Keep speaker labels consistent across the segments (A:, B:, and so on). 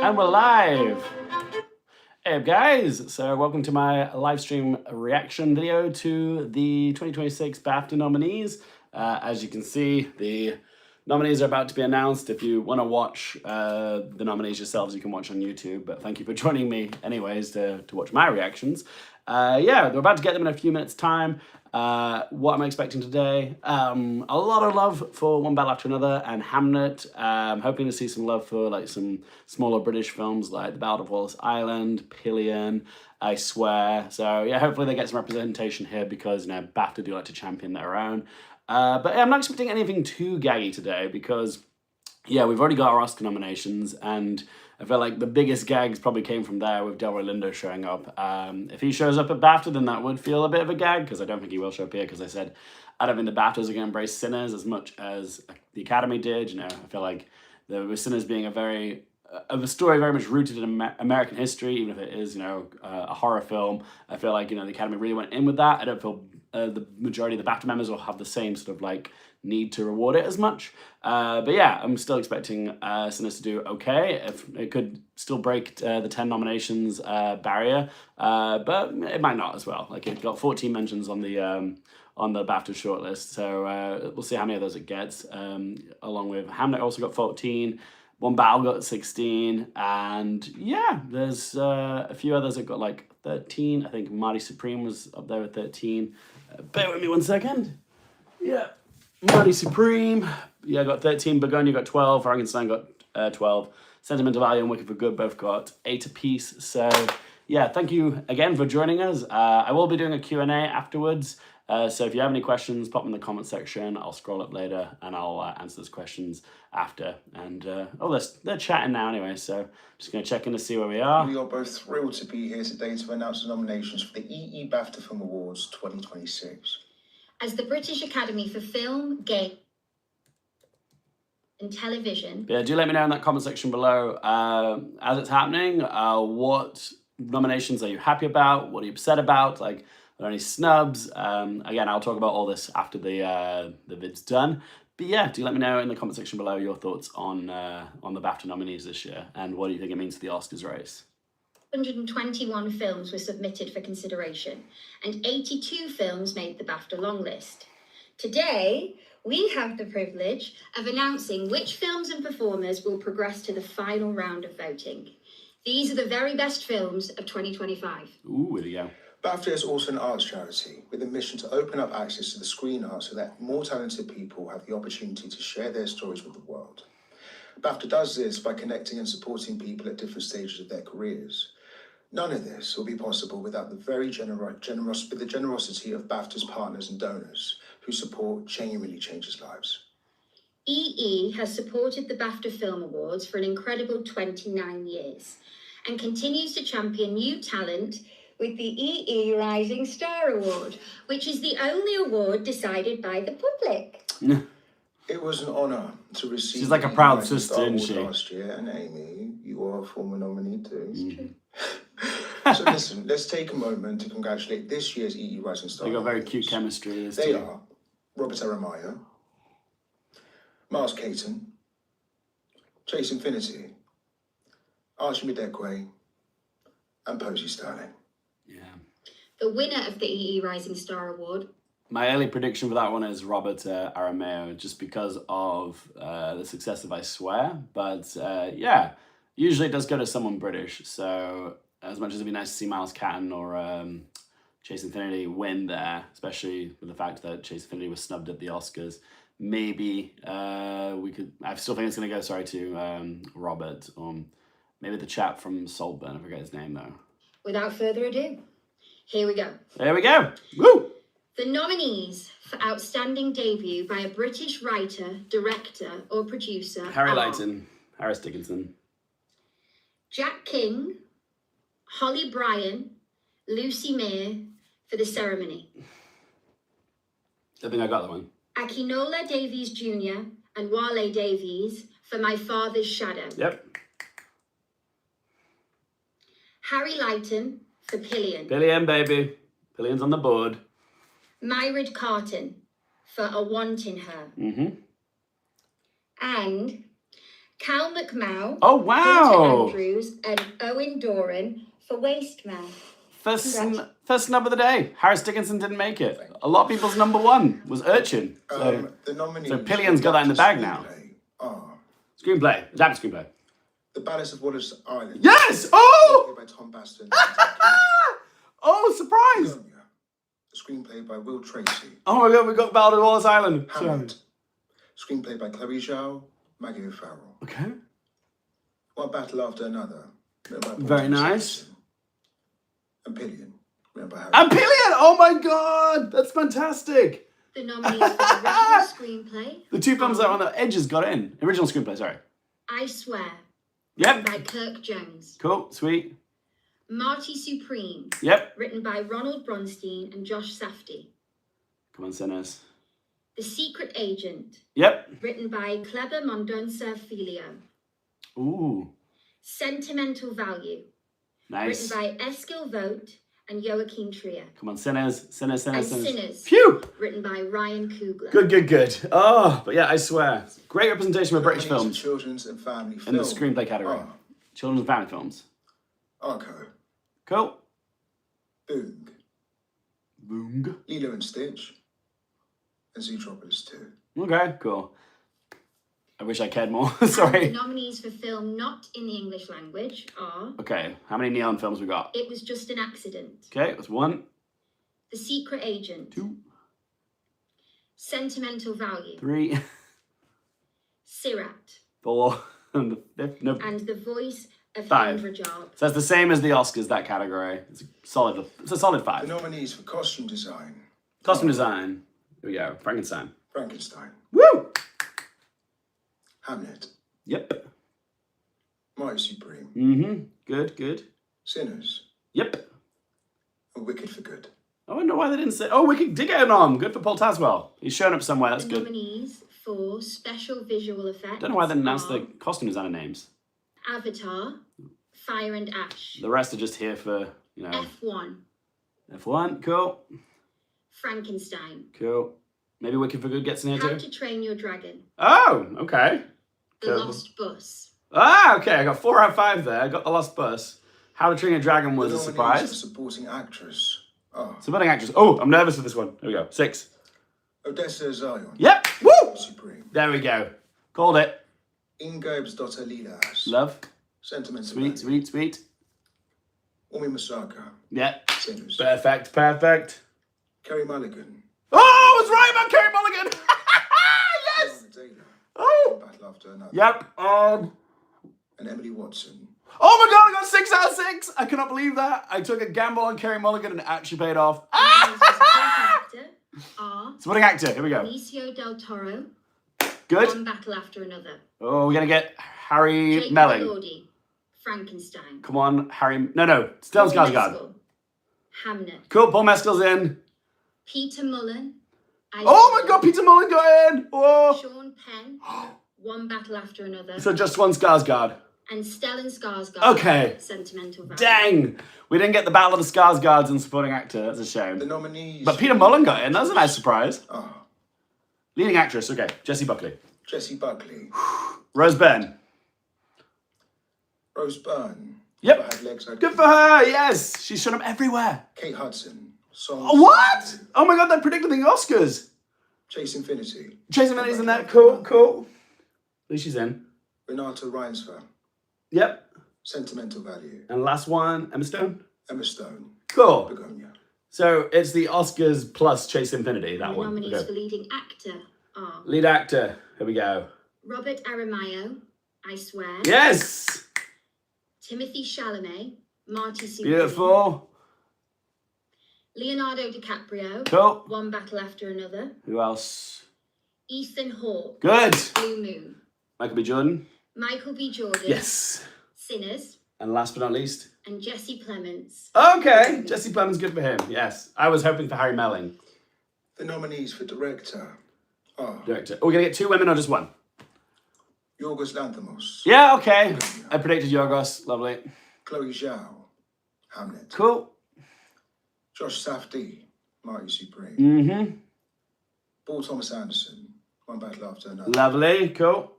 A: And we're live! Hey guys, so welcome to my live stream reaction video to the 2026 BAFTA nominees. As you can see, the nominees are about to be announced. If you want to watch the nominees yourselves, you can watch on YouTube, but thank you for joining me anyways to watch my reactions. Yeah, they're about to get them in a few minutes' time. What am I expecting today? A lot of love for One Battle After Another and Hamnet. I'm hoping to see some love for like some smaller British films like The Battle of Wallace Island, Pillion, I Swear. So yeah, hopefully they get some representation here because, you know, BAFTA do like to champion their own. But yeah, I'm not expecting anything too gaggy today because, yeah, we've already got our Oscar nominations, and I feel like the biggest gags probably came from there with Delroy Lindo showing up. If he shows up at BAFTA, then that would feel a bit of a gag, because I don't think he will show up here, because I said I don't think the BAFTAs are going to embrace Sinners as much as the Academy did. You know, I feel like the Sinners being a story very much rooted in American history, even if it is, you know, a horror film. I feel like, you know, the Academy really went in with that. I don't feel the majority of the BAFTA members will have the same sort of like need to reward it as much. But yeah, I'm still expecting Sinners to do okay. If it could still break the 10 nominations barrier, but it might not as well. Like, it got 14 mentions on the BAFTA shortlist, so we'll see how many of those it gets. Along with Hamnet also got 14. One Battle got 16, and yeah, there's a few others that got like 13. I think Marty Supreme was up there with 13. Bear with me one second. Yeah, Marty Supreme, yeah, got 13. Begonia got 12. Frankenstein got 12. Sentimental Value and Wicked for Good both got 8 apiece. So yeah, thank you again for joining us. I will be doing a Q&A afterwards. So if you have any questions, pop them in the comment section. I'll scroll up later and I'll answer those questions after. And they're chatting now anyway, so just going to check in to see where we are.
B: We are both thrilled to be here today to announce the nominations for the EE BAFTA Film Awards 2026.
C: As the British Academy for Film, Game and Television.
A: Yeah, do let me know in that comment section below as it's happening. What nominations are you happy about? What are you upset about? Like, are there any snubs? Again, I'll talk about all this after the vid's done. But yeah, do let me know in the comment section below your thoughts on the BAFTA nominees this year, and what do you think it means for the Oscars race.
C: 121 films were submitted for consideration, and 82 films made the BAFTA longlist. Today, we have the privilege of announcing which films and performers will progress to the final round of voting. These are the very best films of 2025.
A: Ooh, there you go.
B: BAFTA is also an arts charity with a mission to open up access to the screen art so that more talented people have the opportunity to share their stories with the world. BAFTA does this by connecting and supporting people at different stages of their careers. None of this will be possible without the very generosity of BAFTA's partners and donors, whose support genuinely changes lives.
C: EE has supported the BAFTA Film Awards for an incredible 29 years and continues to champion new talent with the EE Rising Star Award, which is the only award decided by the public.
B: It was an honour to receive.
A: She's like a proud sister, isn't she?
B: Last year, and Amy, you are a former nominee too. So listen, let's take a moment to congratulate this year's EE Rising Star.
A: They got very cute chemistry.
B: They are Robert Aramayo, Miles Caton, Chase Infinity, Archie Midekwe, and Posey Sterling.
A: Yeah.
C: The winner of the EE Rising Star Award.
A: My early prediction for that one is Robert Aramayo, just because of the success of I Swear. But yeah, usually it does go to someone British. So as much as it'd be nice to see Miles Caton or Chase Infinity win there, especially with the fact that Chase Infinity was snubbed at the Oscars, maybe we could. I still think it's going to go, to Robert, or maybe the chap from Saltburn. I forget his name though.
C: Without further ado, here we go.
A: There we go. Woo!
C: The nominees for Outstanding Debut by a British Writer, Director or Producer
A: Harry
C: are
A: Lighton, Harris Dickinson,
C: Jack King, Holly Bryan, Lucy Meir for The Ceremony.
A: I think I got that one.
C: Akinola Davies Jr. and Wale Davies for My Father's Shadow.
A: Yep.
C: Harry Lighton for Pillion.
A: Pillion, baby. Pillion's on the board.
C: Myrid Carton for A Want in Her.
A: Mm-hmm.
C: And Cal McMahon,
A: Oh,
C: Hunter
A: wow.
C: Andrews, and Owen Doran for Waste Man.
A: First snub of the day. Harris Dickinson didn't make it. A lot of people's number one was Urchin. So,
B: The nominees
A: so Pillion's got that in the bag now.
B: Are
A: Screenplay. Adapted screenplay.
B: The Palace of Wallace Island.
A: Yes! Oh!
B: By Tom Baston.
A: Oh, surprise!
B: Begonia, a screenplay by Will Tracy.
A: Oh my god, we got Ballad of Wallace Island.
B: Hamlet, screenplay by Chloe Zhao, Maggie O'Farrell.
A: Okay.
B: One Battle After Another. written by Paul
A: Very
B: Thomas
A: nice.
B: Anderson. And Pillion, written by Harry.
A: And Pillion! Oh my god! That's fantastic!
C: The nominees for original screenplay.
A: The two films that are on the edges got in. Original screenplay, sorry.
C: I Swear.
A: Yep.
C: By Kirk Jones.
A: Cool, sweet.
C: Marty Supreme.
A: Yep.
C: Written by Ronald Bronstein and Josh Safdie.
A: Come on, sinners.
C: The Secret Agent.
A: Yep.
C: Written by Kleber Mondonça Filho.
A: Ooh.
C: Sentimental Value.
A: Nice.
C: Written by Eskil Vogt and Joachim Trier.
A: Come on, sinners. Sinners,
C: And
A: sinners, sinners.
C: Sinners.
A: Phew!
C: Written by Ryan Coogler.
A: Good, good, good. Oh, but yeah, I swear. Great representation of British
B: Nominees
A: films
B: for Children's and Family
A: in the
B: Film
A: screenplay category.
B: are
A: Children's and family films.
B: Arco,
A: Cool.
B: Boong,
A: Boong.
B: Lilo and Stitch, and Zootropolis 2.
A: Okay, cool. I wish I cared more.
C: The
A: Sorry.
C: nominees for film not in the English language are
A: Okay, how many neon films we got?
C: It Was Just an Accident.
A: Okay, that's 1,
C: The Secret Agent.
A: 2,
C: Sentimental Value.
A: 3,
C: Sirat.
A: 4, and the 5th. No.
C: And The Voice of
A: 5.
C: Indrajit.
A: So that's the same as the Oscars, that category. It's a solid 5.
B: The nominees for Costume Design
A: Costume design. Here we go. Frankenstein.
B: Frankenstein,
A: Woo!
B: Hamlet,
A: Yep.
B: Mighty Supreme,
A: Mm-hmm. Good, good.
B: Sinners,
A: Yep.
B: and Wicked for Good.
A: I wonder why they didn't say... Oh, Wicked did get an nom. Good for Paul Taswell. He's shown up somewhere. That's
C: The
A: good.
C: nominees for special visual effects.
A: Don't know why they didn't announce
C: are
A: the costume designer names.
C: Avatar, Fire and Ash,
A: The rest are just here for, you know...
C: F1,
A: F1. Cool.
C: Frankenstein,
A: Cool. Maybe Wicked for Good gets in here
C: How
A: too.
C: to Train Your Dragon,
A: Oh, okay.
C: The
A: Cool.
C: Lost Bus,
A: Ah, okay. I got 4 out of 5 there. I got The Lost Bus. How to Train Your Dragon was
B: The
A: a
B: nominees
A: surprise.
B: for Supporting Actress are
A: Supporting actress. Oh, I'm nervous for this one. Here we go. 6.
B: Odessa Zion,
A: Yep. Woo!
B: Supreme,
A: There we go. Called it.
B: Ingob's Lilas,
A: Love.
B: Sentimental
A: Sweet,
B: Value,
A: sweet, sweet.
B: Umi Masaka,
A: Yeah.
B: Sinners,
A: Perfect, perfect.
B: Kerry Mulligan,
A: Oh, I was right about Kerry Mulligan. Yes.
B: Lana Taylor,
A: Oh.
B: Battle After Another,
A: Yep.
B: and Emily Watson.
A: Oh my god, I got 6 out of 6. I cannot believe that. I took a gamble on Kerry Mulligan and it actually paid off.
C: Nominees for supporting actor are
A: Supporting actor. Here we go.
C: Benicio del Toro,
A: Good.
C: One Battle After Another,
A: Oh, we're going to get Harry
C: Jake
A: Melling.
C: Elordi, Frankenstein,
A: Come on, Harry. No. Stellan
C: Paul
A: Skarsgård.
C: Mescal, Hamnet,
A: Cool. Paul Mescal's in.
C: Peter Mullen, I
A: Oh my
C: Swear,
A: god, Peter Mullen got in. Whoa.
C: Sean Penn, One Battle After Another,
A: So just one Skarsgård.
C: and Stellan Skarsgård.
A: Okay.
C: Sentimental Value.
A: Dang. We didn't get the Battle of the Skarsgårds and supporting actor. That's a
B: The
A: shame.
B: nominees
A: But Peter Mullen got in. That was a nice surprise.
B: are
A: Leading actress. Okay. Jessie Buckley.
B: Jessie Buckley,
A: Rose Byrne.
B: Rose Byrne,
A: Yep.
B: Never Had Legs, Had
A: Good
B: Feet,
A: for her. Yes. She's shown up everywhere.
B: Kate Hudson, Song,
A: Oh, what? Oh my god, they predicted the Oscars.
B: Chase Infinity,
A: Jason Minnie's in there. Cool, cool. At least she's in.
B: Renata Reinsver,
A: Yep.
B: Sentimental Value,
A: And last one, Emma Stone.
B: Emma Stone,
A: Cool.
B: Begonia.
A: So it's the Oscars plus Chase Infinity, that
C: The
A: one.
C: nominees
A: Okay.
C: for leading actor are
A: Lead actor. Here we go.
C: Robert Aramayo, I Swear,
A: Yes.
C: Timothy Chalamet, Marty Supreme,
A: Beautiful.
C: Leonardo DiCaprio,
A: Cool.
C: One Battle After Another,
A: Who else?
C: Ethan Hawke,
A: Good.
C: Blue Moon,
A: Michael B. Jordan.
C: Michael B. Jordan,
A: Yes.
C: Sinners,
A: And last but not least.
C: and Jesse Plemons.
A: Okay. Jesse Plemons, good for him. Yes. I was hoping for Harry Melling.
B: The nominees for Director are
A: Director. Are we going to get 2 women or just 1?
B: Yorgos Lanthimos,
A: Yeah, okay. I predicted Yorgos. Lovely.
B: Chloe Zhao, Hamlet,
A: Cool.
B: Josh Safdie, Mighty Supreme,
A: Mm-hmm.
B: Paul Thomas Anderson, One Battle After Another,
A: Lovely. Cool.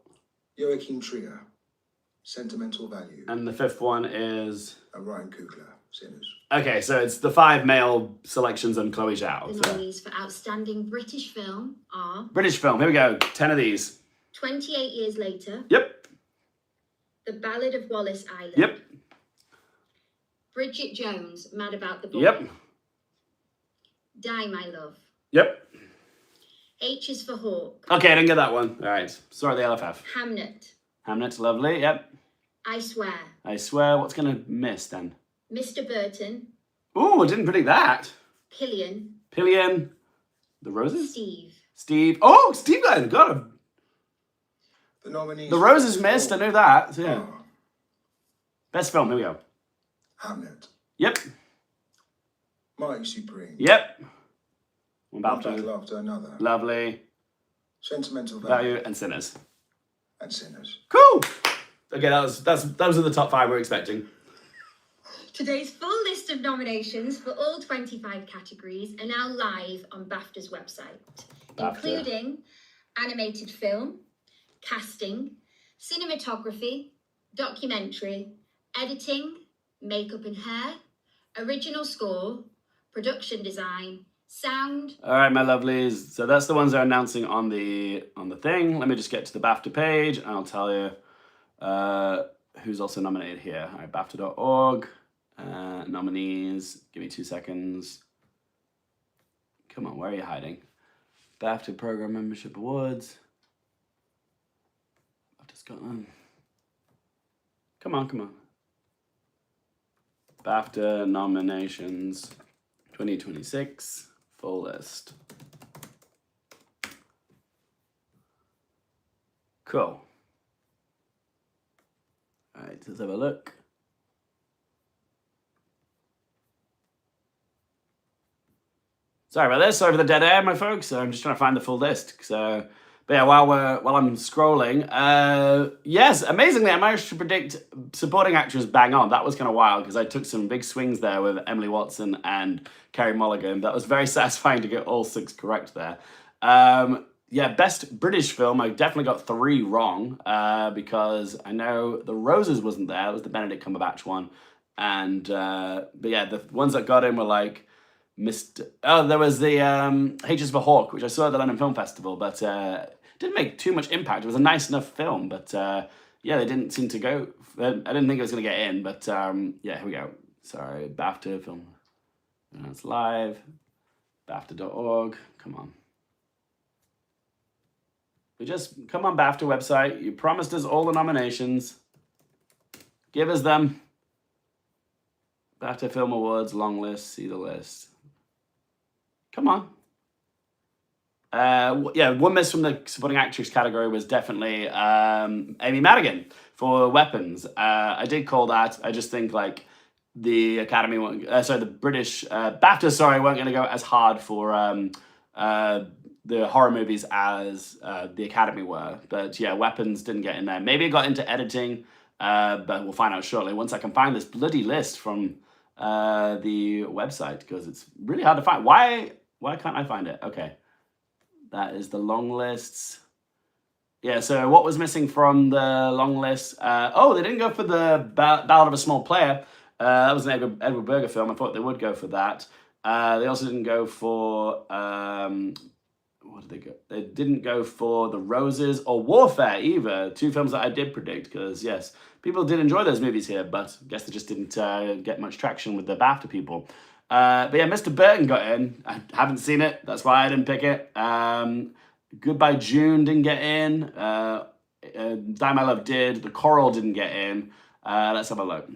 B: Joachim Trier, Sentimental Value.
A: And the fifth one is...
B: Ryan Coogler, Sinners.
A: Okay, so it's the 5 male selections and Chloe Zhao.
C: The nominees for Outstanding British Film are...
A: British film, here we go. 10 of these.
C: 28 Years Later.
A: Yep.
C: The Ballad of Wallace Island.
A: Yep.
C: Bridget Jones, Mad About the Boy.
A: Yep.
C: Die, My Love.
A: Yep.
C: H is for Hawk.
A: Okay, I didn't get that one. All right. Sorry, the LFF.
C: Hamnet.
A: Hamlet's lovely. Yep.
C: I Swear.
A: I swear. What's going to miss then?
C: Mr. Burton.
A: Ooh, I didn't predict that.
C: Pillion.
A: Pillion. The Roses?
C: Steve.
A: Steve. Oh, Steve then. Got him.
B: The nominees.
A: The Roses missed. I knew that. So, yeah.
B: are
A: Best film. Here we go.
B: Hamnet.
A: Yep.
B: Mighty Supreme.
A: Yep. One
B: One
A: battle.
B: Battle After Another.
A: Lovely.
B: Sentimental Value.
A: Value and Sinners.
B: And Sinners.
A: Cool. Okay, those are the top 5 we're expecting.
C: Today's full list of nominations for all 25 categories are now live on BAFTA's website,
A: BAFTA.
C: including animated film, casting, cinematography, documentary, editing, makeup and hair, original score, production design, sound.
A: All right, my lovelies. So that's the ones they're announcing on the thing. Let me just get to the BAFTA page, and I'll tell you who's also nominated here. All right, BAFTA.org, nominees. Give me 2 seconds. Come on, where are you hiding? BAFTA Program Membership Awards. BAFTA Scotland. Come on. BAFTA nominations 2026. Full list. Cool. All right, let's have a look. Sorry about this. Sorry for the dead air, my folks. I'm just trying to find the full list. So, but yeah, while I'm scrolling, yes, amazingly, I managed to predict supporting actress bang on. That was kind of wild because I took some big swings there with Emily Watson and Carey Mulligan. That was very satisfying to get all 6 correct there. Yeah, best British film, I definitely got 3 wrong because I know The Roses wasn't there. It was the Benedict Cumberbatch one. And, but yeah, the ones that got in were like, there was the H is for Hawk, which I saw at the London Film Festival, but didn't make too much impact. It was a nice enough film, but yeah, they didn't seem to go. I didn't think it was going to get in, but yeah, here we go. Sorry, BAFTA film. It's live. BAFTA.org. Come on. Come on, BAFTA website. You promised us all the nominations. Give us them. BAFTA Film Awards, long list, see the list. Come on. Yeah, one miss from the supporting actress category was definitely Amy Madigan for Weapons. I did call that. I just think like the Academy, the British BAFTA, weren't going to go as hard for the horror movies as the Academy were. But yeah, Weapons didn't get in there. Maybe it got into editing, but we'll find out shortly once I can find this bloody list from the website because it's really hard to find. Why can't I find it? Okay. That is the long lists. Yeah, so what was missing from the long list? They didn't go for the Ballad of a Small Player. That was an Edward Berger film. I thought they would go for that. They also didn't go for... what did they go? They didn't go for The Roses or Warfare either. 2 films that I did predict because, yes, people did enjoy those movies here, but I guess they just didn't get much traction with the BAFTA people. But yeah, Mr. Burton got in. I haven't seen it. That's why I didn't pick it. Goodbye June didn't get in. Die My Love did. The Coral didn't get in. Let's have a look.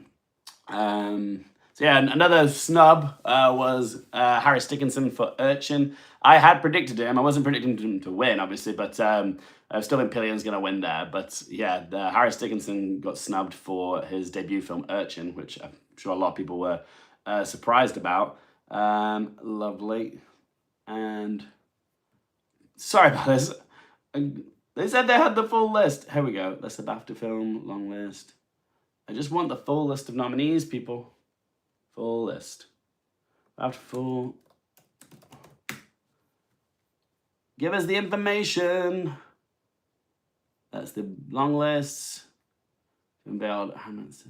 A: So yeah, another snub was Harris Dickinson for Urchin. I had predicted him. I wasn't predicting him to win, obviously, but I still think Pillion's going to win there. But yeah, Harris Dickinson got snubbed for his debut film Urchin, which I'm sure a lot of people were surprised about. Lovely. And sorry about this. They said they had the full list. Here we go. That's the BAFTA film, long list. I just want the full list of nominees, people. Full list. BAFTA full. Give us the information. That's the long list. unveiled Hamlet's.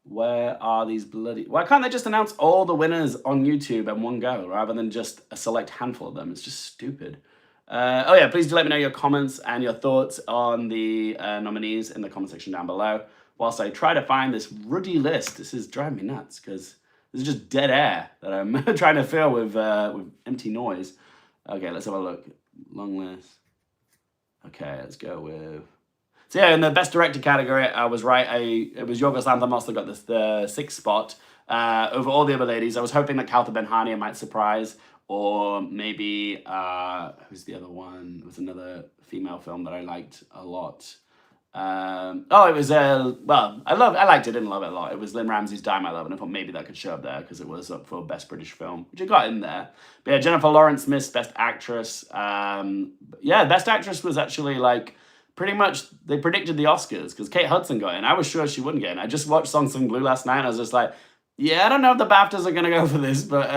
A: Where are these bloody... Why can't they just announce all the winners on YouTube in one go rather than just a select handful of them? It's just stupid. Oh yeah, please do let me know your comments and your thoughts on the nominees in the comment section down below. Whilst I try to find this ruddy list, this is driving me nuts because this is just dead air that I'm trying to fill with empty noise. Okay, let's have a look. Long list. Okay, let's go with... So yeah, in the Best Director category, I was right. It was Yorgos Lanthimos that got the 6th spot over all the other ladies. I was hoping that Kaltha Ben-Hania might surprise, or maybe, who's the other one? It was another female film that I liked a lot. Oh, it was, well, I liked it, didn't love it a lot. It was Lynn Ramsey's Die My Love, and I thought maybe that could show up there because it was up for Best British Film, which it got in there. But yeah, Jennifer Lawrence missed Best Actress. Yeah, Best Actress was actually like, pretty much, they predicted the Oscars because Kate Hudson got in. I was sure she wouldn't get in. I just watched Song Sung Blue last night and I was just like, yeah, I don't know if the BAFTAs are going to go for this, but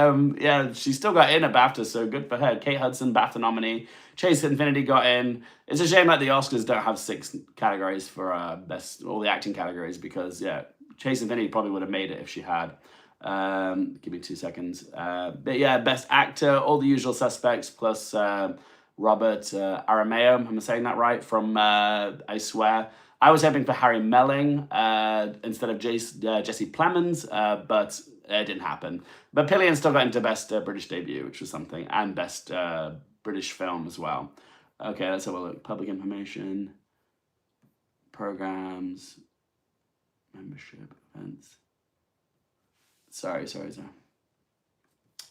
A: yeah, she still got in at BAFTA, so good for her. Kate Hudson, BAFTA nominee. Chase Infinity got in. It's a shame that the Oscars don't have 6 categories for best, all the acting categories, because yeah, Chase Infinity probably would have made it if she had. Give me 2 seconds. But yeah, Best Actor, all the usual suspects, plus Robert Aramayo, am I saying that right, from I Swear. I was hoping for Harry Melling instead of Jesse Plemons, but it didn't happen. But Pillion still got into Best British Debut, which was something, and Best British Film as well. Okay, let's have a look. Public information, programs, membership, events. Sorry.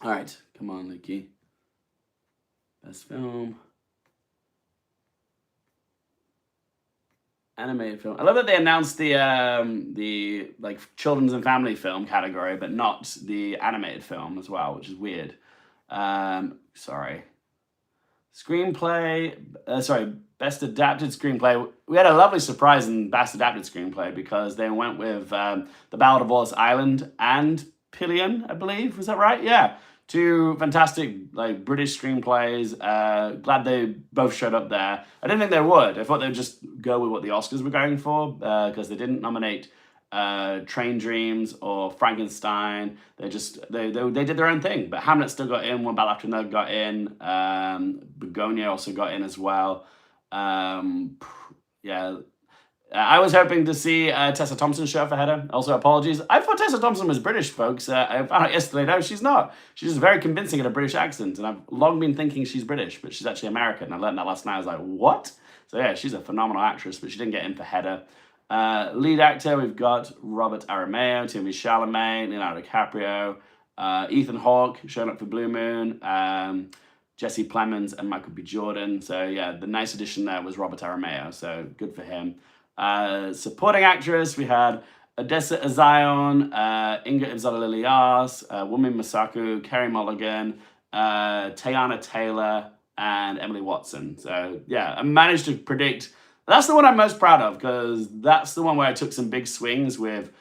A: All right, come on, Lukey. Best film. Animated film. I love that they announced the like children's and family film category, but not the animated film as well, which is weird. Sorry. Screenplay. Best adapted screenplay. We had a lovely surprise in Best Adapted Screenplay because they went with The Ballad of Wallace Island and Pillion, I believe. Was that right? Yeah. 2 fantastic like British screenplays. Glad they both showed up there. I didn't think they would. I thought they'd just go with what the Oscars were going for because they didn't nominate Train Dreams or Frankenstein. They did their own thing. But Hamlet still got in. One Battle After Another got in. Begonia also got in as well. Yeah. I was hoping to see Tessa Thompson show up for Hedda. Also, apologies. I thought Tessa Thompson was British, folks. I found out yesterday, no, she's not. She's just very convincing in a British accent, and I've long been thinking she's British, but she's actually American. I learned that last night. I was like, what? So yeah, she's a phenomenal actress, but she didn't get in for Hedda. Lead actor, we've got Robert Aramayo, Timothée Chalamet, Leonardo DiCaprio, Ethan Hawke showing up for Blue Moon, Jesse Plemons, and Michael B. Jordan. So yeah, the nice addition there was Robert Aramayo, so good for him. Supporting actress, we had Odessa Azion, Inga Ivzala-Lilias, Wumi Masaku, Carey Mulligan, Tayana Taylor, and Emily Watson. So yeah, I managed to predict. That's the one I'm most proud of because that's the one where I took some big swings with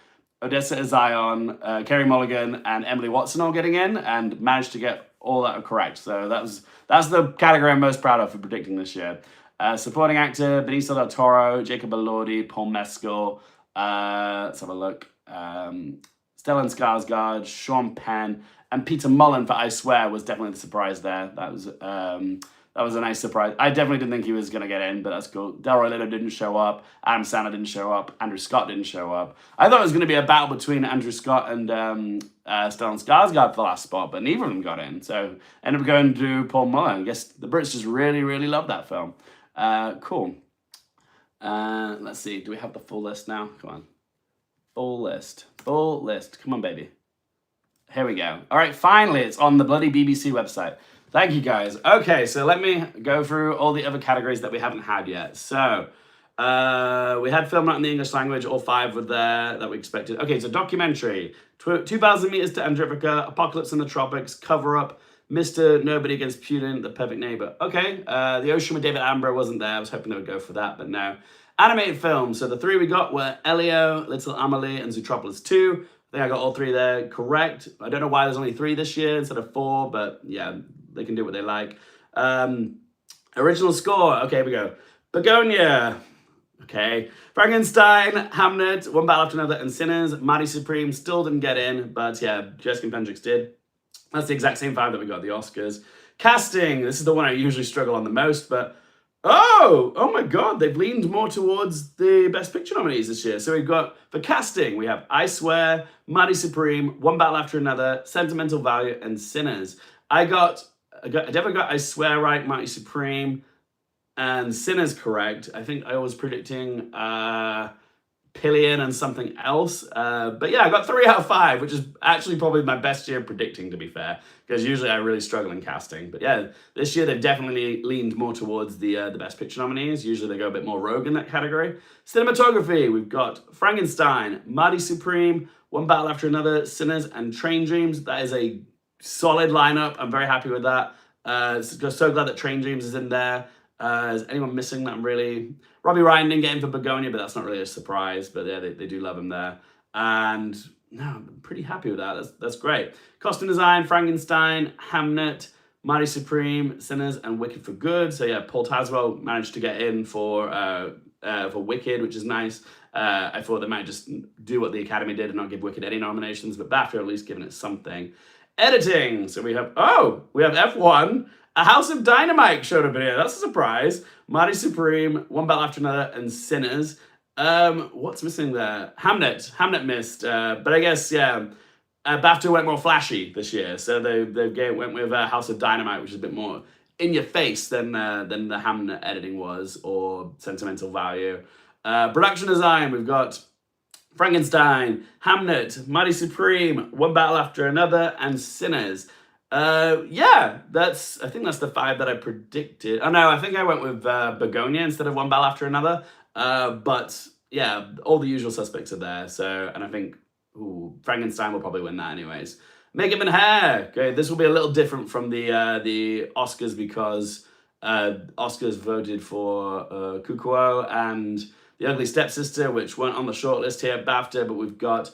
A: Odessa Azion, Carey Mulligan, and Emily Watson all getting in, and managed to get all that correct. So that's the category I'm most proud of for predicting this year. Supporting actor, Benicio del Toro, Jacob Elordi, Paul Mescal, let's have a look, Stellan Skarsgård, Sean Penn, and Peter Mullen for I Swear was definitely the surprise there. That was a nice surprise. I definitely didn't think he was going to get in, but that's cool. Delroy Lindo didn't show up, Adam Sandler didn't show up, Andrew Scott didn't show up. I thought it was going to be a battle between Andrew Scott and Stellan Skarsgård for the last spot, but neither of them got in, so ended up going to Paul Mullen. I guess the Brits just really, really love that film. Cool. Let's see. Do we have the full list now? Come on. Full list. Come on, baby. Here we go. All right, finally, it's on the bloody BBC website. Thank you, guys. Okay, so let me go through all the other categories that we haven't had yet. So, we had film not in the English language. All 5 were there that we expected. Okay, so documentary. 2,000 Meters to Andrivica, Apocalypse in the Tropics, Cover Up, Mr. Nobody Against Putin, The Perfect Neighbor. Okay, The Ocean with David Attenborough wasn't there. I was hoping they would go for that, but no. Animated films. So the 3 we got were Elio, Little Amelie, and Zootropolis 2. I think I got all 3 there correct. I don't know why there's only 3 this year instead of 4, but yeah, they can do what they like. Original score. Okay, here we go. Begonia. Okay. Frankenstein, Hamnet, One Battle After Another, and Sinners. Mighty Supreme still didn't get in, but yeah, Jessica and Pendrix did. That's the exact same 5 that we got at the Oscars. Casting, this is the one I usually struggle on the most, but oh my God, they've leaned more towards the Best Picture nominees this year. So we've got, for casting, we have I Swear, Mighty Supreme, One Battle After Another, Sentimental Value, and Sinners. I definitely got I Swear right, Mighty Supreme, and Sinners correct. I think I was predicting Pillion and something else. But yeah, I got 3 out of 5, which is actually probably my best year predicting, to be fair, because usually I really struggle in casting. But yeah, this year they've definitely leaned more towards the Best Picture nominees. Usually they go a bit more rogue in that category. Cinematography, we've got Frankenstein, Mighty Supreme, One Battle After Another, Sinners, and Train Dreams. That is a solid lineup. I'm very happy with that. So glad that Train Dreams is in there. Is anyone missing that I'm really... Robbie Ryan didn't get in for Begonia, but that's not really a surprise. But yeah, they do love him there. And no, I'm pretty happy with that. That's great. Costume design, Frankenstein, Hamnet, Mighty Supreme, Sinners, and Wicked for Good. So yeah, Paul Tazwell managed to get in for Wicked, which is nice. I thought they might just do what the Academy did and not give Wicked any nominations, but BAFTA at least given it something. Editing. So we have F1. A House of Dynamite showed up in here. That's a surprise. Mighty Supreme, One Battle After Another, and Sinners. What's missing there? Hamnet missed. But I guess, yeah, BAFTA went more flashy this year. So they went with House of Dynamite, which is a bit more in your face than the Hamnet editing was, or Sentimental Value. Production design, we've got Frankenstein, Hamnet, Mighty Supreme, One Battle After Another, and Sinners. Yeah, I think that's the 5 that I predicted. Oh no, I think I went with Begonia instead of One Battle After Another. But yeah, all the usual suspects are there. So, and I think Frankenstein will probably win that anyways. Makeup and hair. Okay, this will be a little different from the Oscars because Oscars voted for Kukuo and The Ugly Stepsister, which weren't on the shortlist here at BAFTA, but we've got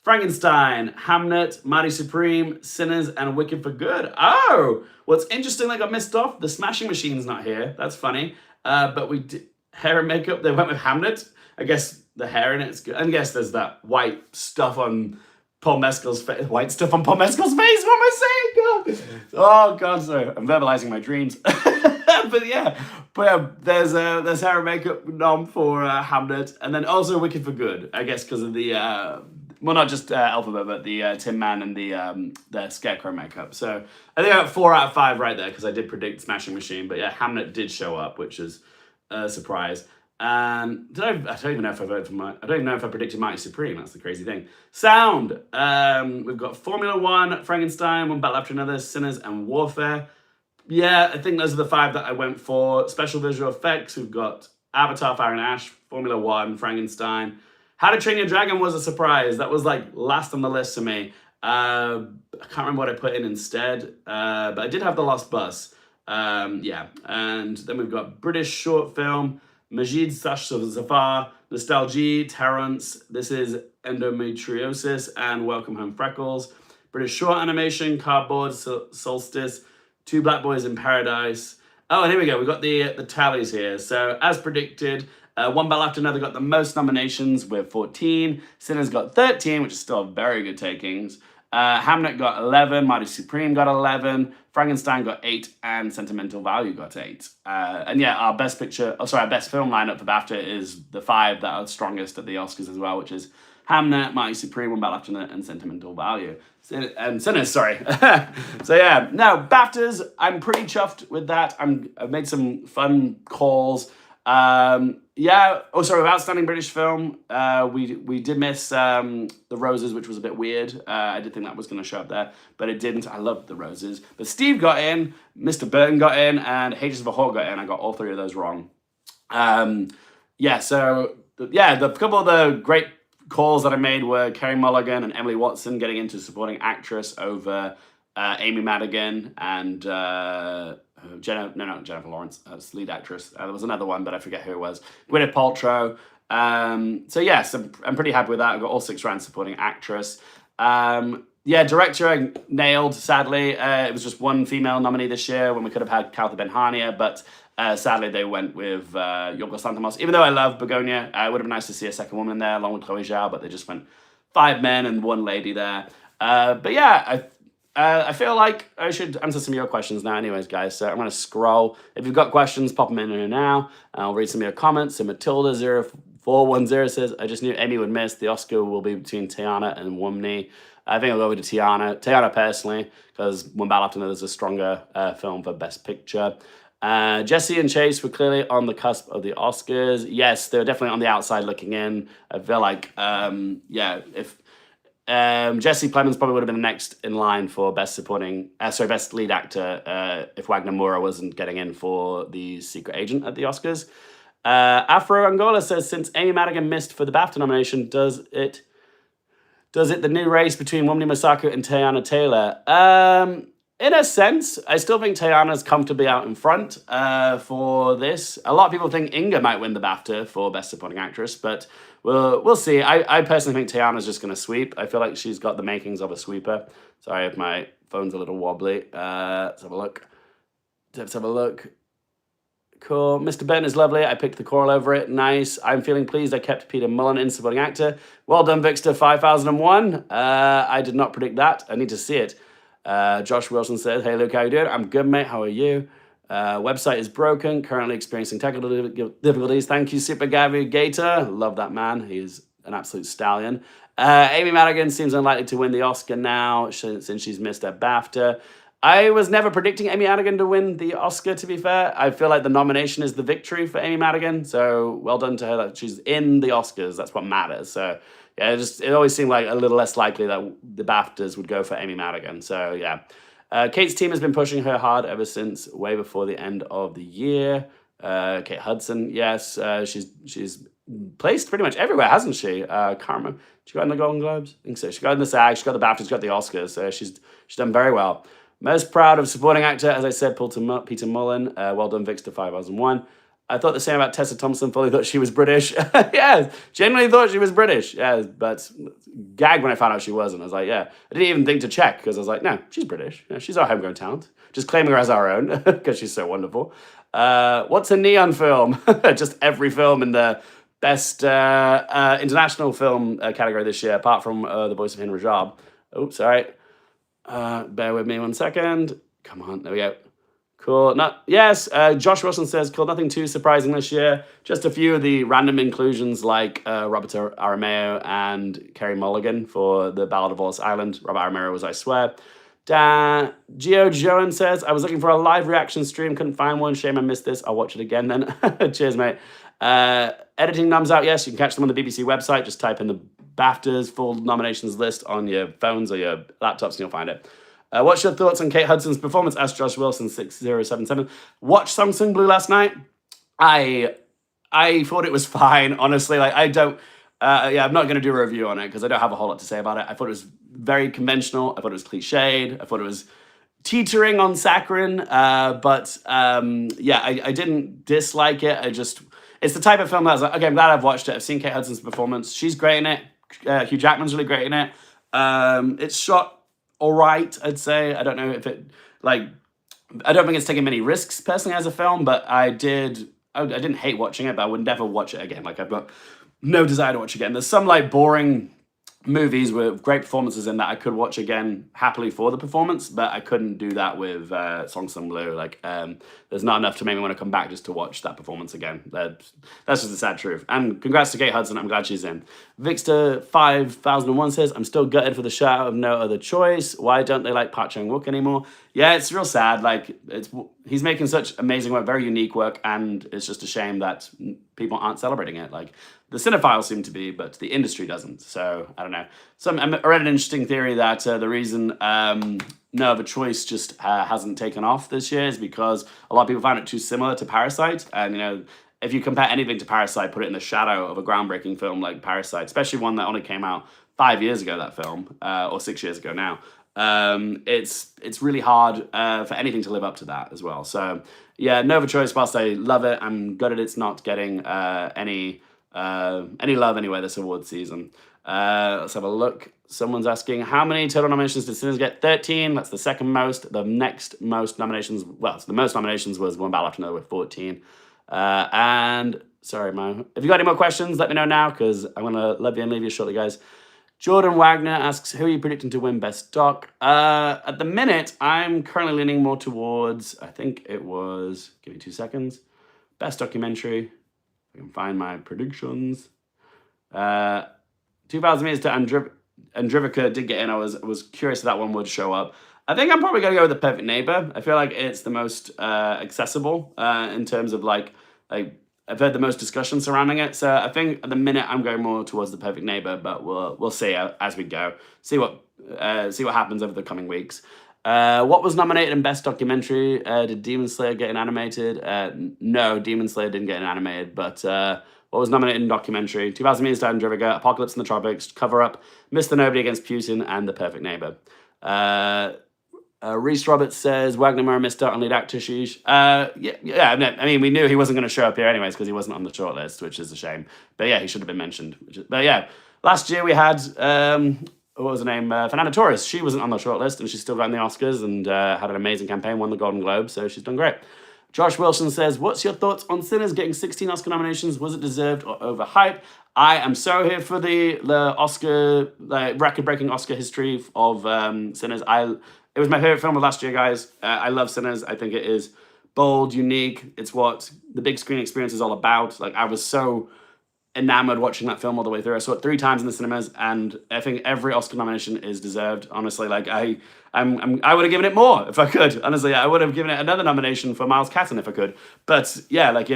A: Frankenstein, Hamnet, Mighty Supreme, Sinners, and Wicked for Good. Oh, what's interesting that got missed off, the Smashing Machine's not here. That's funny. But we did hair and makeup. They went with Hamnet. I guess the hair in it's good. And I guess there's that white stuff on Paul Mescal's face. White stuff on Paul Mescal's face. What am I saying? God. Oh, God, sorry. I'm verbalizing my dreams. But yeah, there's hair and makeup nom for Hamnet. And then also Wicked for Good, I guess, because of the... well, not just Alphabet, but the Tin Man and the Scarecrow makeup. So I think I got 4 out of 5 right there because I did predict Smashing Machine. But yeah, Hamnet did show up, which is a surprise. And I don't even know if I voted for I don't even know if I predicted Mighty Supreme. That's the crazy thing. Sound. We've got Formula One, Frankenstein, One Battle After Another, Sinners, and Warfare. Yeah, I think those are the 5 that I went for. Special visual effects. We've got Avatar, Fire and Ash, Formula One, Frankenstein. How to Train Your Dragon was a surprise. That was like last on the list for me. I can't remember what I put in instead, but I did have The Lost Bus. Yeah, and then we've got British short film, Majid Zafar, Nostalgie, Terrence, This Is Endometriosis, and Welcome Home Freckles. British short animation, Cardboard, Solstice, Two Black Boys in Paradise. Oh, and here we go. We've got the tallies here. So as predicted, One Battle After Another got the most nominations with 14. Sinners got 13, which is still very good takings. Hamnet got 11. Mighty Supreme got 11. Frankenstein got 8. And Sentimental Value got 8. And yeah, our best film lineup for BAFTA is the 5 that are strongest at the Oscars as well, which is Hamnet, Mighty Supreme, One Battle After Another, and Sentimental Value. And Sinners, sorry. So yeah, no, BAFTAs, I'm pretty chuffed with that. I've made some fun calls. Yeah, with Outstanding British Film, we did miss The Roses, which was a bit weird. I did think that was going to show up there, but it didn't. I loved The Roses. But Steve got in, Mr. Burton got in, and Haters of a Hawk got in. I got all 3 of those wrong. Yeah, so, yeah, the couple of the great calls that I made were Kerry Mulligan and Emily Watson getting into supporting actress over Amy Madigan and... Jennifer Lawrence as lead actress. There was another one, but I forget who it was. Gwyneth Paltrow. So yes, I'm pretty happy with that. I got all 6 rounds supporting actress. Yeah, director I nailed, sadly. It was just 1 female nominee this year when we could have had Kawtha Ben-Hania, but Sadly, they went with Yorgos Lanthimos. Even though I love Begonia, it would have been nice to see a second woman in there along with Chloe Zhao, but they just went 5 men and 1 lady there. But yeah, I feel like I should answer some of your questions now anyways, guys. So I'm going to scroll. If you've got questions, pop them in here now. I'll read some of your comments. So Matilda0410 says, I just knew Amy would miss. The Oscar will be between Tiana and Wumney. I think I'll go over to Tiana. Tiana personally, because One Battle After Another is a stronger film for Best Picture. Jesse and Chase were clearly on the cusp of the Oscars. Yes, they were definitely on the outside looking in. I feel like, if Jesse Plemons probably would have been the next in line for Best Lead Actor if Wagner Moura wasn't getting in for The Secret Agent at the Oscars. Afro Angola says, since Amy Madigan missed for the BAFTA nomination, does it the new race between Wunmi Mosaku and Teyana Taylor? In a sense, I still think Teyana's comfortably out in front for this. A lot of people think Inga might win the BAFTA for Best Supporting Actress, but we'll see. I personally think Teyana's just going to sweep. I feel like she's got the makings of a sweeper. Sorry if my phone's a little wobbly. Let's have a look. Cool. Mr. Ben is lovely. I picked the choral over it. Nice. I'm feeling pleased I kept Peter Mullen in Supporting Actor. Well done, Vixter 5001. I did not predict that. I need to see it. Josh Wilson says, hey, Luke, how you doing? I'm good, mate. How are you? Website is broken. Currently experiencing technical difficulties. Thank you, Super Gabby Gator. Love that man. He's an absolute stallion. Amy Madigan seems unlikely to win the Oscar now since she's missed her BAFTA. I was never predicting Amy Madigan to win the Oscar, to be fair. I feel like the nomination is the victory for Amy Madigan. So well done to her that she's in the Oscars. That's what matters. So yeah, it always seemed like a little less likely that the BAFTAs would go for Amy Madigan. So yeah. Kate's team has been pushing her hard ever since way before the end of the year. Kate Hudson, yes. She's placed pretty much everywhere, hasn't she? Karma, she got in the Golden Globes? I think so. She got in the SAG, she got the BAFTAs, she got the Oscars. So she's done very well. Most proud of supporting actor, as I said, Peter Mullen. Well done, Vixter 5001. I thought the same about Tessa Thompson. Fully thought she was British. Yeah, genuinely thought she was British. Yeah, but gagged when I found out she wasn't. I was like, yeah. I didn't even think to check because I was like, no, she's British. Yeah, she's our homegrown talent. Just claiming her as our own because she's so wonderful. What's a neon film? Just every film in the best international film category this year, apart from The Voice of Henry Rajab. Oops, all right. Bear with me 1 second. Come on, there we go. Cool. Josh Wilson says, cool, nothing too surprising this year. Just a few of the random inclusions like Roberto Arameo and Kerry Mulligan for The Ballad of Wallace Island. Robert Arameo was I Swear. Gio Joan says, I was looking for a live reaction stream, couldn't find one. Shame I missed this. I'll watch it again then. Cheers, mate. Editing noms out, yes, you can catch them on the BBC website. Just type in the BAFTAs full nominations list on your phones or your laptops and you'll find it. What's your thoughts on Kate Hudson's performance? Asked Josh Wilson 6077. Watched Song Sung Blue last night. I thought it was fine, honestly. Like I'm not going to do a review on it because I don't have a whole lot to say about it. I thought it was very conventional. I thought it was cliched. I thought it was teetering on saccharine. I didn't dislike it. It's the type of film that I was like, okay, I'm glad I've watched it. I've seen Kate Hudson's performance. She's great in it. Hugh Jackman's really great in it. It's shot all right, I'd say. I don't know if I don't think it's taking many risks personally as a film, but I didn't hate watching it, but I would never watch it again. Like I've got no desire to watch it again. There's some like boring movies with great performances in that I could watch again happily for the performance, but I couldn't do that with Song Sung Blue. Like there's not enough to make me want to come back just to watch that performance again. That's just the sad truth. And congrats to Kate Hudson. I'm glad she's in. Vixter 5001 says, I'm still gutted for the shout of No Other Choice. Why don't they like Park Chan-wook anymore? Yeah, it's real sad. Like he's making such amazing work, very unique work, and it's just a shame that people aren't celebrating it. Like the cinephiles seem to be, but the industry doesn't. So I don't know. I read an interesting theory that the reason No Other Choice just hasn't taken off this year is because a lot of people found it too similar to Parasite. And if you compare anything to Parasite, put it in the shadow of a groundbreaking film like Parasite, especially one that only came out 5 years ago, that film, or 6 years ago now. It's really hard for anything to live up to that as well. So yeah, No Other Choice, whilst I love it, I'm gutted it's not getting any love anyway this award season. Let's have a look. Someone's asking, how many total nominations did Sinners get? 13. That's the second most. The next most nominations, well, so the most nominations was One Battle After Another with 14. And sorry, Mo, if you got any more questions, let me know now, because I'm going to love you and leave you shortly, guys. Jordan Wagner asks, who are you predicting to win Best Doc? At the minute, I'm currently leaning more towards, I think it was, give me 2 seconds, Best Documentary. I can find my predictions. 2,000 Meters to Andrivica did get in. I was curious if that one would show up. I think I'm probably going to go with The Perfect Neighbor. I feel like it's the most accessible in terms of like I've heard the most discussion surrounding it. So I think at the minute I'm going more towards The Perfect Neighbor, but we'll see as we go. See what happens over the coming weeks. What was nominated in Best Documentary? Did Demon Slayer get an animated? No, Demon Slayer didn't get an animated, but what was nominated in documentary? 2,000 Meters to Andrivica, Apocalypse in the Tropics, Cover Up, Mr. Nobody Against Putin, and The Perfect Neighbor. Reese Roberts says, Wagner Moore missed out on lead actor, sheesh. Yeah, I mean, we knew he wasn't going to show up here anyways because he wasn't on the shortlist, which is a shame. But yeah, he should have been mentioned. But yeah, last year we had, what was her name? Fernanda Torres. She wasn't on the shortlist and she still got in the Oscars and had an amazing campaign, won the Golden Globe, so she's done great. Josh Wilson says, what's your thoughts on Sinners getting 16 Oscar nominations? Was it deserved or overhyped? I am so here for the Oscar, record-breaking Oscar history of Sinners. It was my favorite film of last year, guys. I love Sinners. I think it is bold, unique. It's what the big screen experience is all about. Like, I was so enamored watching that film all the way through. I saw it 3 times in the cinemas, and I think every Oscar nomination is deserved. Honestly, like I would have given it more if I could. Honestly, I would have given it another nomination for Miles Catton if I could. But yeah, like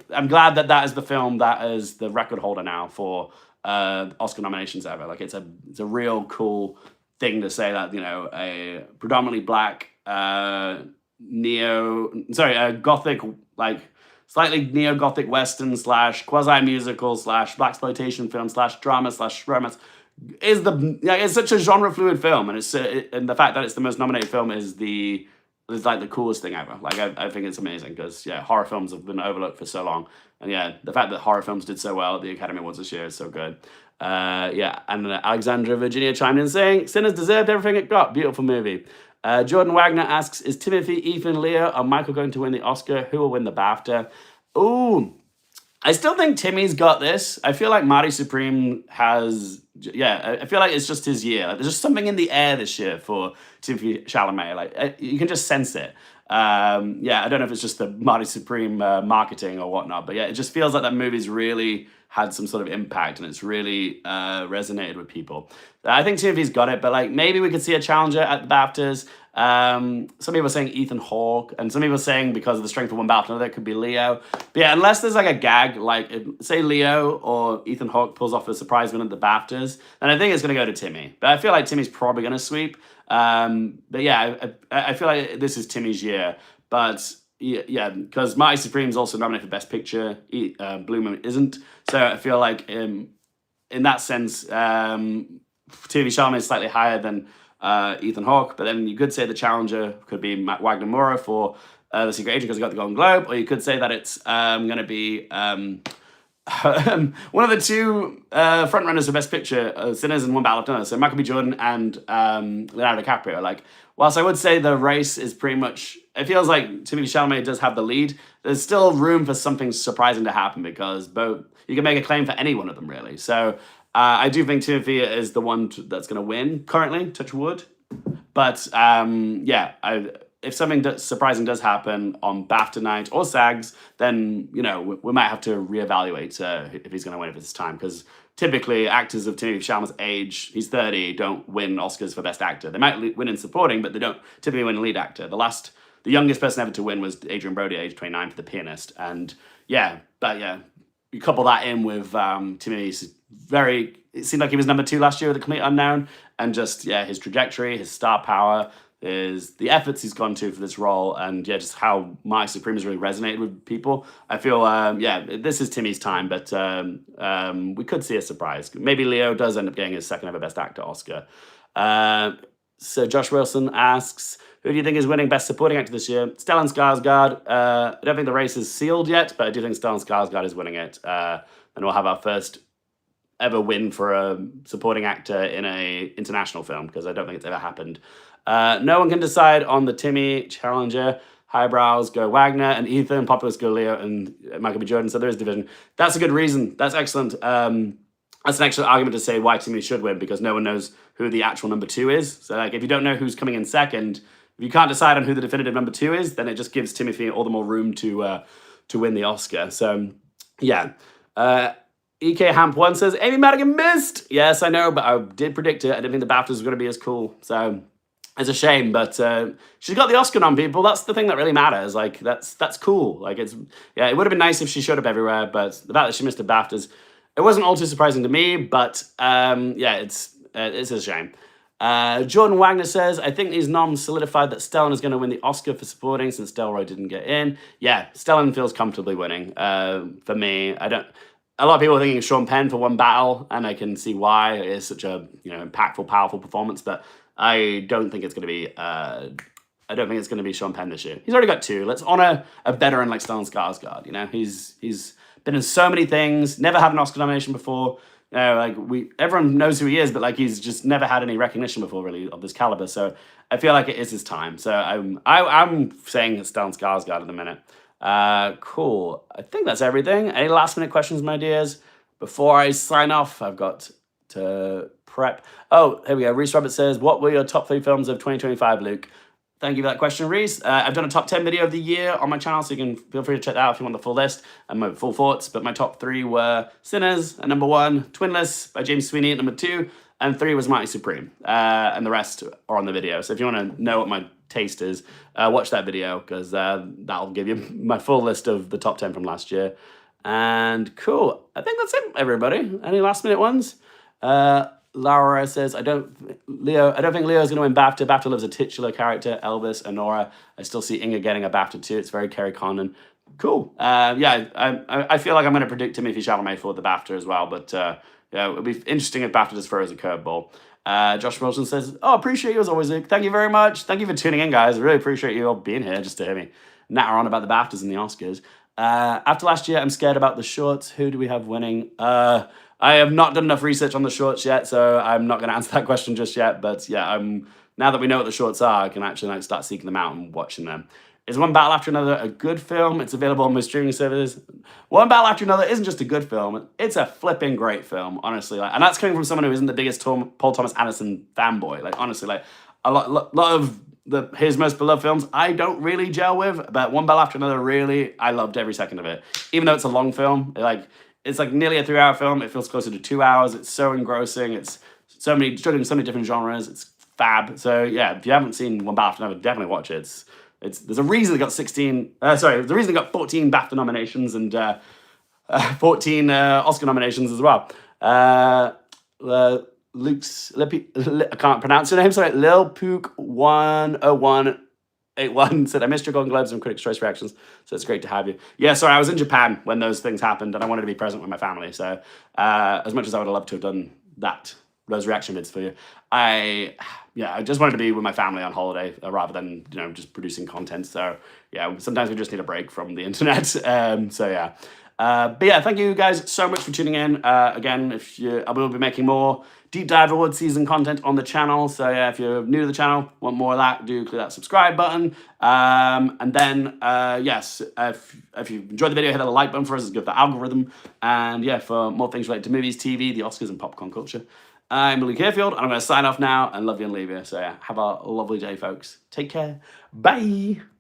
A: I'm glad that is the film that is the record holder now for Oscar nominations ever. Like it's a real cool thing to say that, you know, a predominantly black gothic, like slightly neo-gothic western / quasi-musical / blaxploitation film / drama / romance is it's such a genre fluid film, and and the fact that it's the most nominated film is like the coolest thing ever. Like I think it's amazing because yeah, horror films have been overlooked for so long, and yeah, the fact that horror films did so well at the Academy Awards this year is so good. Yeah, and Alexandra Virginia chimed in saying, Sinners deserved everything it got. Beautiful movie. Jordan Wagner asks, is Timothy, Ethan, Leo, or Michael going to win the Oscar? Who will win the BAFTA? Ooh, I still think Timmy's got this. I feel like Marty Supreme has, I feel like it's just his year. Like, there's just something in the air this year for Timothy Chalamet. Like you can just sense it. I don't know if it's just the Marty Supreme marketing or whatnot, but yeah, it just feels like that movie's really had some sort of impact and it's really resonated with people. I think Timothy's got it, but like maybe we could see a challenger at the BAFTAs. Some people are saying Ethan Hawke, and some people are saying because of the strength of One Battle Another, it could be Leo. But yeah, unless there's like a gag, like say Leo or Ethan Hawke pulls off a surprise win at the BAFTAs, then I think it's going to go to Timmy. But I feel like Timmy's probably going to sweep. But yeah, I feel like this is Timmy's year. But yeah, because Marty Supreme's also nominated for Best Picture. Blue Moon isn't. So I feel like in that sense, Timothy Chalamet is slightly higher than Ethan Hawke. But then you could say the challenger could be Wagner Moura for The Secret Agent because he got the Golden Globe. Or you could say that it's going to be one of the 2 frontrunners for Best Picture, Sinners and One Battle After Another. So Michael B. Jordan and Leonardo DiCaprio. Like, whilst I would say the race is pretty much, it feels like Timothy Chalamet does have the lead, there's still room for something surprising to happen because both, you can make a claim for any one of them really. So I do think Timothy is the one that's going to win currently, touch wood. But if something surprising does happen on BAFTA night or SAGs, then, you know, we might have to reevaluate if he's going to win it this time. Because typically actors of Timothy Chalamet's age, he's 30, don't win Oscars for Best Actor. They might win in supporting, but they don't typically win lead actor. The youngest person ever to win was Adrian Brody, age 29, for The Pianist. And you couple that in with Timmy's it seemed like he was number 2 last year with The Complete Unknown. And just, his trajectory, his star power, is the efforts he's gone to for this role, and just how Marty Supreme has really resonated with people. I feel, this is Timmy's time, but we could see a surprise. Maybe Leo does end up getting his second ever Best Actor Oscar. So Josh Wilson asks, who do you think is winning Best Supporting Actor this year? Stellan Skarsgård. I don't think the race is sealed yet, but I do think Stellan Skarsgård is winning it. And we'll have our first ever win for a supporting actor in a international film, because I don't think it's ever happened. No one can decide on the Timmy Challenger. Highbrows go Wagner, and Ethan. Populous go Leo, and Michael B. Jordan. So there is division. That's a good reason. That's excellent. That's an excellent argument to say why Timmy should win, because no one knows who the actual number 2 is. So like, if you don't know who's coming in second, if you can't decide on who the definitive number 2 is, then it just gives Timothy all the more room to win the Oscar. So yeah. EK Hamp 1 says, Amy Madigan missed! Yes, I know, but I did predict it. I didn't think the BAFTAs were going to be as cool. So it's a shame, but she's got the Oscar on, people. That's the thing that really matters. Like, that's cool. Like, it would have been nice if she showed up everywhere, but the fact that she missed the BAFTAs, it wasn't all too surprising to me, but it's a shame. Jordan Wagner says, I think these noms solidified that Stellan is going to win the Oscar for supporting since Delroy didn't get in. Yeah, Stellan feels comfortably winning. For me, a lot of people are thinking Sean Penn for One Battle, and I can see why. It is such a impactful, powerful performance, but I don't think it's going to be. I don't think it's going to be Sean Penn this year. He's already got 2. Let's honor a veteran like Stellan Skarsgård. He's been in so many things. Never had an Oscar nomination before. Everyone knows who he is, but like he's just never had any recognition before, really, of this caliber. So I feel like it is his time. So I'm saying it's Stellan Skarsgård at the minute. Cool. I think that's everything. Any last minute questions, my dears? Before I sign off, I've got to prep. Oh, here we go. Reese Roberts says, what were your top 3 films of 2025, Luke? Thank you for that question, Reese. I've done a top 10 video of the year on my channel, so you can feel free to check that out if you want the full list and my full thoughts. But my top 3 were Sinners at number 1, Twinless by James Sweeney at number 2, and 3 was Mighty Supreme. And the rest are on the video. So if you want to know what my taste is, watch that video, because that'll give you my full list of the top 10 from last year. And cool. I think that's it, everybody. Any last minute ones? Laura says, I don't think Leo's going to win BAFTA. BAFTA loves a titular character, Elvis, Honora. I still see Inga getting a BAFTA too. It's very Kerry Condon. Cool. I feel like I'm going to predict Timothy Chalamet for the BAFTA as well. But it'll be interesting if BAFTA does throw as a curveball. Josh Wilson says, appreciate you as always, Luke. Thank you very much. Thank you for tuning in, guys. I really appreciate you all being here just to hear me natter on about the BAFTAs and the Oscars. After last year, I'm scared about the shorts. Who do we have winning? I have not done enough research on the shorts yet, so I'm not going to answer that question just yet. But yeah, now that we know what the shorts are, I can actually start seeking them out and watching them. Is One Battle After Another a good film? It's available on my streaming services. One Battle After Another isn't just a good film. It's a flipping great film, honestly. And that's coming from someone who isn't the biggest Paul Thomas Anderson fanboy. Honestly, a lot of his most beloved films I don't really gel with, but One Battle After Another, really, I loved every second of it. Even though it's a long film, it's like nearly a 3-hour film. It feels closer to 2 hours. It's so engrossing. It's struggling so many different genres. It's fab. So yeah, if you haven't seen One Battle After Another, definitely watch it. There's a reason they got 14 BAFTA nominations and 14 Oscar nominations as well. I can't pronounce your name, sorry. Lil Pook 10181 said, I missed your Golden Globes and Critics' Choice reactions, so it's great to have you. Yeah, sorry, I was in Japan when those things happened, and I wanted to be present with my family, so as much as I would have loved to have done those reaction vids for you, I just wanted to be with my family on holiday rather than just producing content. So yeah, sometimes we just need a break from the internet. But yeah, thank you guys so much for tuning in. Again, I will be making more deep dive award season content on the channel. So yeah, if you're new to the channel, want more of that, do click that subscribe button. And then yes, if you enjoyed the video, hit the like button for us. It's good for the algorithm. And yeah, for more things related to movies, TV, the Oscars, and popcorn culture. I'm Luke Hearfield, and I'm going to sign off now and love you and leave you. So yeah, have a lovely day, folks. Take care. Bye.